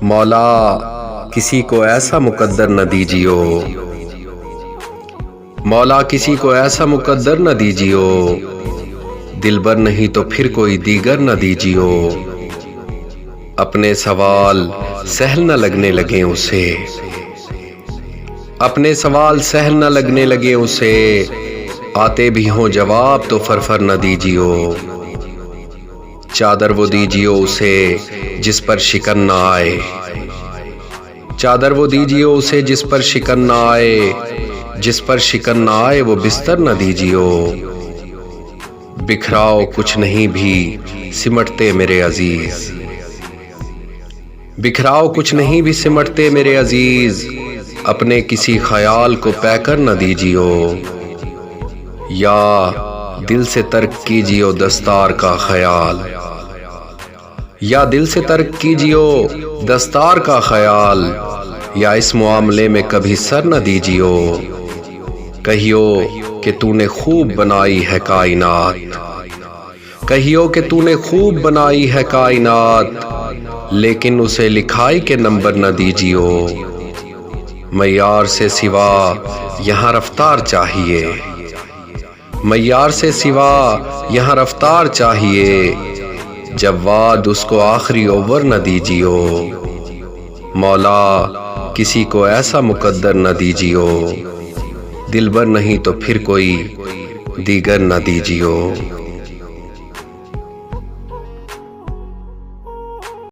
مولا کسی کو ایسا مقدر نہ دیجیو، مولا کسی کو ایسا مقدر نہ دیجیو، دلبر نہیں تو پھر کوئی دیگر نہ دیجیو۔ اپنے سوال سہل نہ لگنے لگے اسے، اپنے سوال سہل نہ لگنے لگے اسے، آتے بھی ہوں جواب تو فرفر نہ دیجیو۔ چادر وہ دیجیو اسے جس پر شکن نہ آئے، چادر وہ دیجیو اسے جس پر شکن نہ آئے، جس پر شکن نہ آئے وہ بستر نہ دیجیو۔ بکھراؤ کچھ نہیں بھی سمٹتے میرے عزیز، بکھراؤ کچھ نہیں بھی سمٹتے میرے عزیز، اپنے کسی خیال کو پے کر نہ دیجیو۔ یا دل سے ترک کیجیو دستار کا خیال، یا دل سے ترک کیجیو دستار کا خیال، یا اس معاملے میں کبھی سر نہ دیجیو۔ کہیو کہ تو نے خوب بنائی ہے کائنات، کہیو کہ تو نے خوب بنائی ہے کائنات، لیکن اسے لکھائی کے نمبر نہ دیجیو۔ معیار سے سوا یہاں رفتار چاہیے، معیار سے سوا یہاں رفتار چاہیے، جواد اس کو آخری اوور نہ دیجیو۔ مولا کسی کو ایسا مقدر نہ دیجیو، دلبر نہیں تو پھر کوئی دیگر نہ دیجیو۔